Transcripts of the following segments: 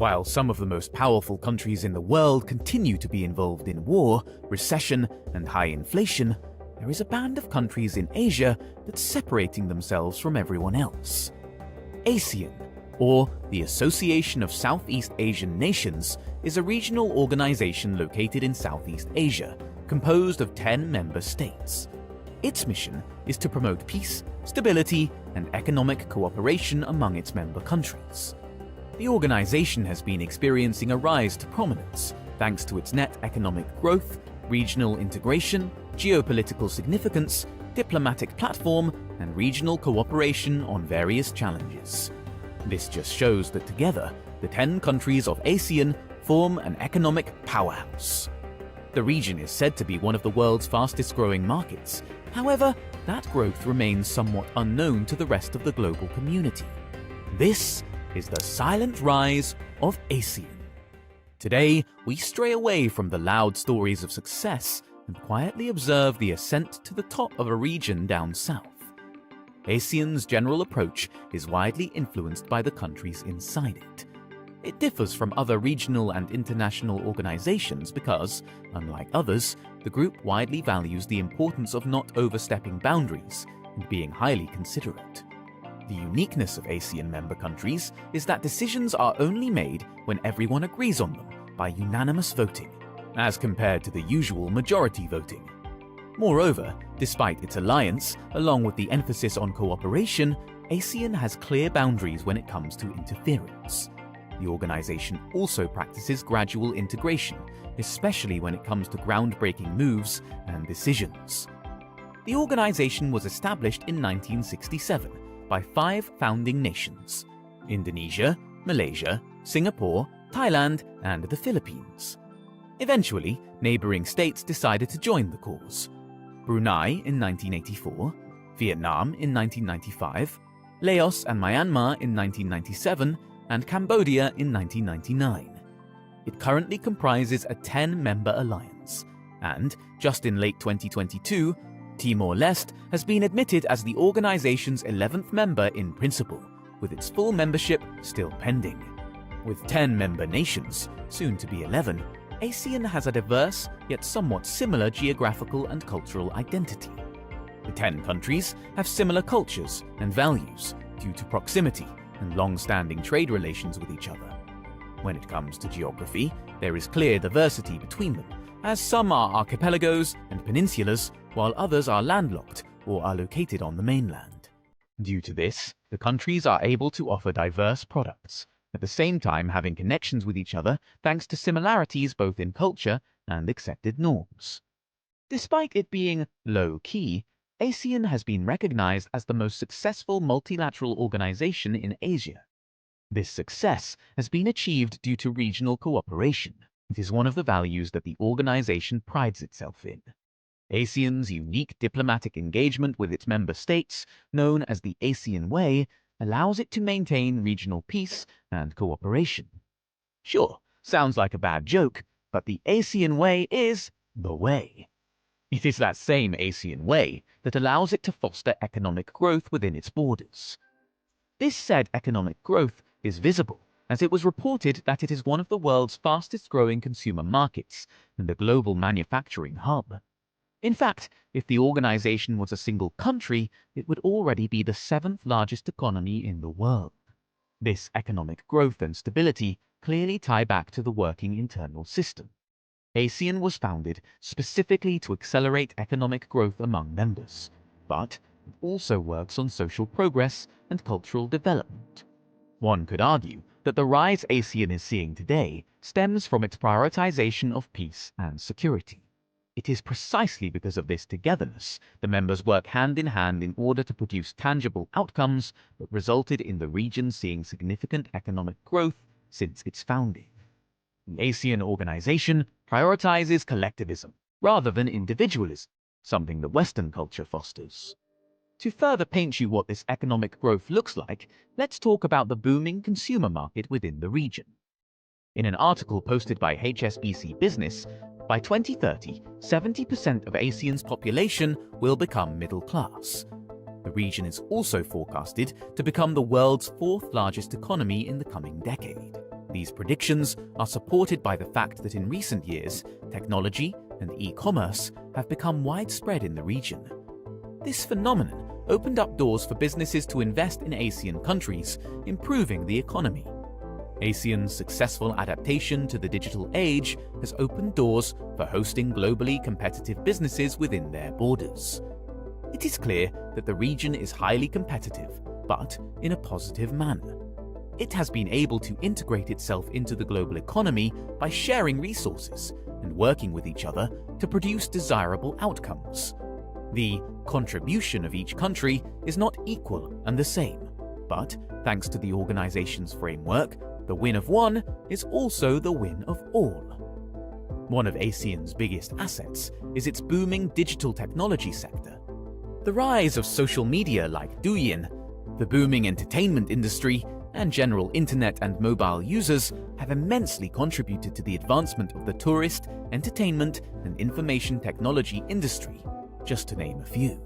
While some of the most powerful countries in the world continue to be involved in war, recession, and high inflation, there is a band of countries in Asia that's separating themselves from everyone else. ASEAN, or the Association of Southeast Asian Nations, is a regional organization located in Southeast Asia, composed of 10 member states. Its mission is to promote peace, stability, and economic cooperation among its member countries. The organization has been experiencing a rise to prominence thanks to its net economic growth, regional integration, geopolitical significance, diplomatic platform, and regional cooperation on various challenges. This just shows that together, the 10 countries of ASEAN form an economic powerhouse. The region is said to be one of the world's fastest-growing markets. However, that growth remains somewhat unknown to the rest of the global community. This is the silent rise of ASEAN. Today, we stray away from the loud stories of success and quietly observe the ascent to the top of a region down south. ASEAN's general approach is widely influenced by the countries inside it. It differs from other regional and international organizations because, unlike others, the group widely values the importance of not overstepping boundaries and being highly considerate. The uniqueness of ASEAN member countries is that decisions are only made when everyone agrees on them by unanimous voting, as compared to the usual majority voting. Moreover, despite its alliance, along with the emphasis on cooperation, ASEAN has clear boundaries when it comes to interference. The organization also practices gradual integration, especially when it comes to groundbreaking moves and decisions. The organization was established in 1967 by 5 founding nations: Indonesia, Malaysia, Singapore, Thailand, and the Philippines. Eventually, neighboring states decided to join the cause. Brunei in 1984, Vietnam in 1995, Laos and Myanmar in 1997, and Cambodia in 1999. It currently comprises a 10-member alliance, and just in late 2022, Timor-Leste has been admitted as the organization's 11th member in principle, with its full membership still pending. With 10 member nations, soon to be 11, ASEAN has a diverse yet somewhat similar geographical and cultural identity. The 10 countries have similar cultures and values due to proximity and long-standing trade relations with each other. When it comes to geography, there is clear diversity between them, as some are archipelagos and peninsulas, while others are landlocked or are located on the mainland. Due to this, the countries are able to offer diverse products, at the same time having connections with each other thanks to similarities both in culture and accepted norms. Despite it being low-key, ASEAN has been recognized as the most successful multilateral organization in Asia. This success has been achieved due to regional cooperation. It is one of the values that the organization prides itself in. ASEAN's unique diplomatic engagement with its member states, known as the ASEAN Way, allows it to maintain regional peace and cooperation. Sure, sounds like a bad joke, but the ASEAN Way is the way. It is that same ASEAN Way that allows it to foster economic growth within its borders. This said economic growth is visible, as it was reported that it is one of the world's fastest-growing consumer markets and a global manufacturing hub. In fact, if the organization was a single country, it would already be the 7th largest economy in the world. This economic growth and stability clearly tie back to the working internal system. ASEAN was founded specifically to accelerate economic growth among members, but it also works on social progress and cultural development. One could argue that the rise ASEAN is seeing today stems from its prioritization of peace and security. It is precisely because of this togetherness the members work hand in hand in order to produce tangible outcomes that resulted in the region seeing significant economic growth since its founding. The ASEAN organization prioritizes collectivism rather than individualism, something that Western culture fosters. To further paint you what this economic growth looks like, let's talk about the booming consumer market within the region. In an article posted by HSBC Business, by 2030, 70% of ASEAN's population will become middle class. The region is also forecasted to become the world's 4th largest economy in the coming decade. These predictions are supported by the fact that in recent years, technology and e-commerce have become widespread in the region. This phenomenon opened up doors for businesses to invest in ASEAN countries, improving the economy. ASEAN's successful adaptation to the digital age has opened doors for hosting globally competitive businesses within their borders. It is clear that the region is highly competitive, but in a positive manner. It has been able to integrate itself into the global economy by sharing resources and working with each other to produce desirable outcomes. The contribution of each country is not equal and the same, but thanks to the organization's framework, the win of one is also the win of all. One of ASEAN's biggest assets is its booming digital technology sector. The rise of social media like Douyin, the booming entertainment industry, and general internet and mobile users have immensely contributed to the advancement of the tourist, entertainment, and information technology industry, just to name a few.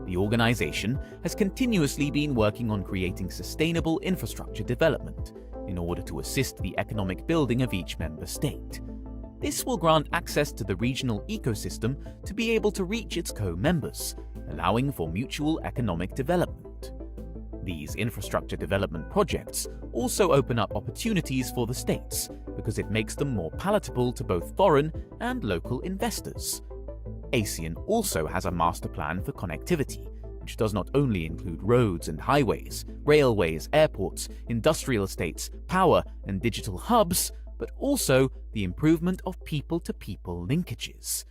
The organization has continuously been working on creating sustainable infrastructure development in order to assist the economic building of each member state. This will grant access to the regional ecosystem to be able to reach its co-members, allowing for mutual economic development. These infrastructure development projects also open up opportunities for the states because it makes them more palatable to both foreign and local investors. ASEAN also has a master plan for connectivity, which does not only include roads and highways, railways, airports, industrial estates, power and digital hubs, but also the improvement of people-to-people linkages.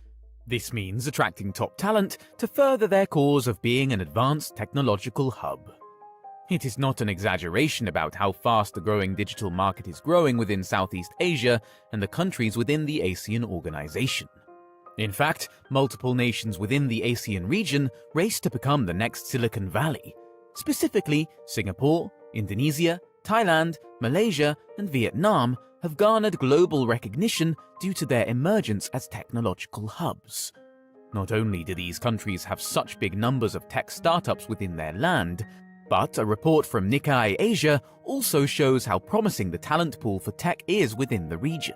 This means attracting top talent to further their cause of being an advanced technological hub. It is not an exaggeration about how fast the growing digital market is growing within Southeast Asia and the countries within the ASEAN organization. In fact, multiple nations within the ASEAN region race to become the next Silicon Valley. Specifically, Singapore, Indonesia, Thailand, Malaysia, and Vietnam have garnered global recognition due to their emergence as technological hubs. Not only do these countries have such big numbers of tech startups within their land, but a report from Nikkei Asia also shows how promising the talent pool for tech is within the region.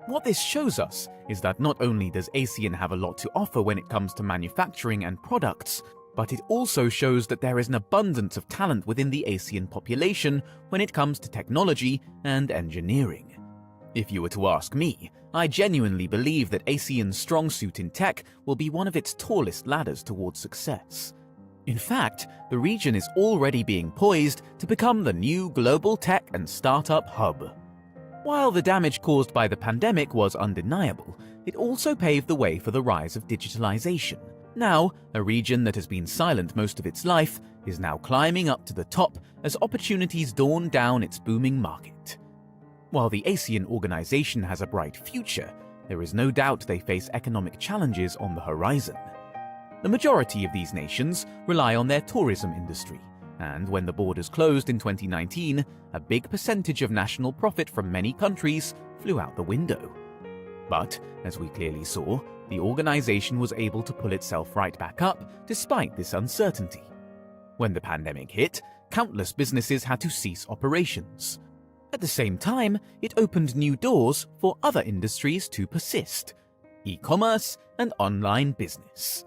What this shows us is that not only does ASEAN have a lot to offer when it comes to manufacturing and products, but it also shows that there is an abundance of talent within the ASEAN population when it comes to technology and engineering. If you were to ask me, I genuinely believe that ASEAN's strong suit in tech will be one of its tallest ladders towards success. In fact, the region is already being poised to become the new global tech and startup hub. While the damage caused by the pandemic was undeniable, it also paved the way for the rise of digitalization. Now, a region that has been silent most of its life is now climbing up to the top as opportunities dawn down its booming market. While the ASEAN organization has a bright future, there is no doubt they face economic challenges on the horizon. The majority of these nations rely on their tourism industry, and when the borders closed in 2019, a big percentage of national profit from many countries flew out the window. But, as we clearly saw, the organization was able to pull itself right back up despite this uncertainty. When the pandemic hit, countless businesses had to cease operations. At the same time, it opened new doors for other industries to persist: e-commerce and online business.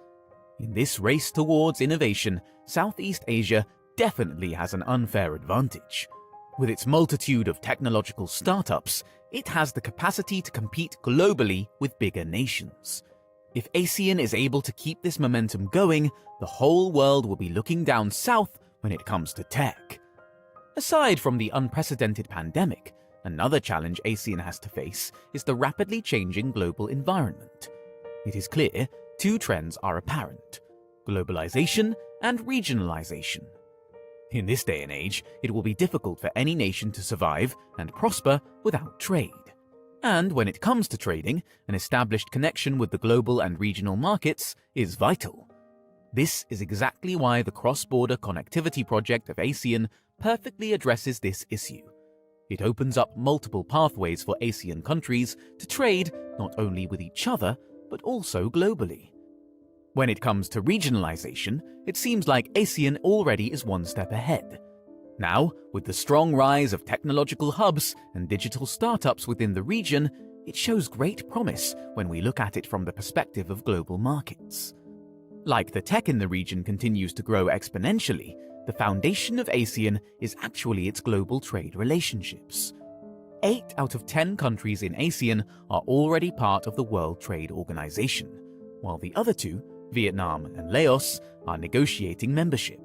In this race towards innovation, Southeast Asia definitely has an unfair advantage. With its multitude of technological startups, it has the capacity to compete globally with bigger nations. If ASEAN is able to keep this momentum going, the whole world will be looking down south when it comes to tech. Aside from the unprecedented pandemic, another challenge ASEAN has to face is the rapidly changing global environment. It is clear two trends are apparent: globalization and regionalization. In this day and age, it will be difficult for any nation to survive and prosper without trade. And when it comes to trading, an established connection with the global and regional markets is vital. This is exactly why the cross-border connectivity project of ASEAN perfectly addresses this issue. It opens up multiple pathways for ASEAN countries to trade not only with each other, but also globally. When it comes to regionalization, it seems like ASEAN already is one step ahead. Now, with the strong rise of technological hubs and digital startups within the region, it shows great promise when we look at it from the perspective of global markets. Like the tech in the region continues to grow exponentially, the foundation of ASEAN is actually its global trade relationships. 8 out of 10 countries in ASEAN are already part of the World Trade Organization, while the other 2, Vietnam and Laos, are negotiating membership.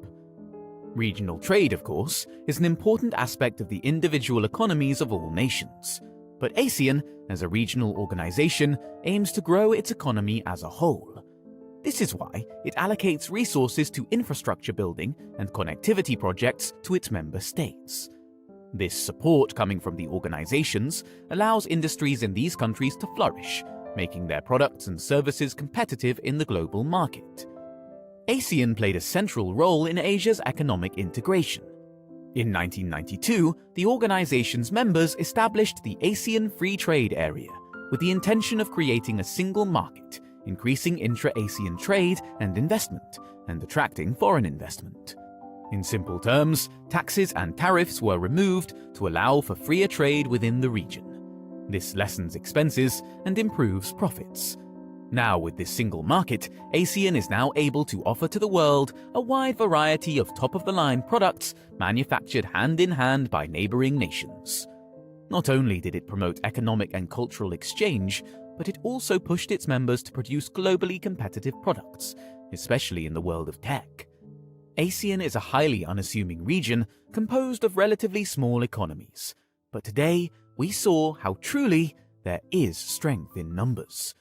Regional trade, of course, is an important aspect of the individual economies of all nations, but ASEAN, as a regional organization, aims to grow its economy as a whole. This is why it allocates resources to infrastructure building and connectivity projects to its member states. This support coming from the organizations allows industries in these countries to flourish, making their products and services competitive in the global market. ASEAN played a central role in Asia's economic integration. In 1992, the organization's members established the ASEAN Free Trade Area, with the intention of creating a single market, increasing intra-ASEAN trade and investment, and attracting foreign investment. In simple terms, taxes and tariffs were removed to allow for freer trade within the region. This lessens expenses and improves profits. Now, with this single market, ASEAN is now able to offer to the world a wide variety of top-of-the-line products manufactured hand-in-hand by neighboring nations. Not only did it promote economic and cultural exchange, but it also pushed its members to produce globally competitive products, especially in the world of tech. ASEAN is a highly unassuming region composed of relatively small economies, but today we saw how truly there is strength in numbers.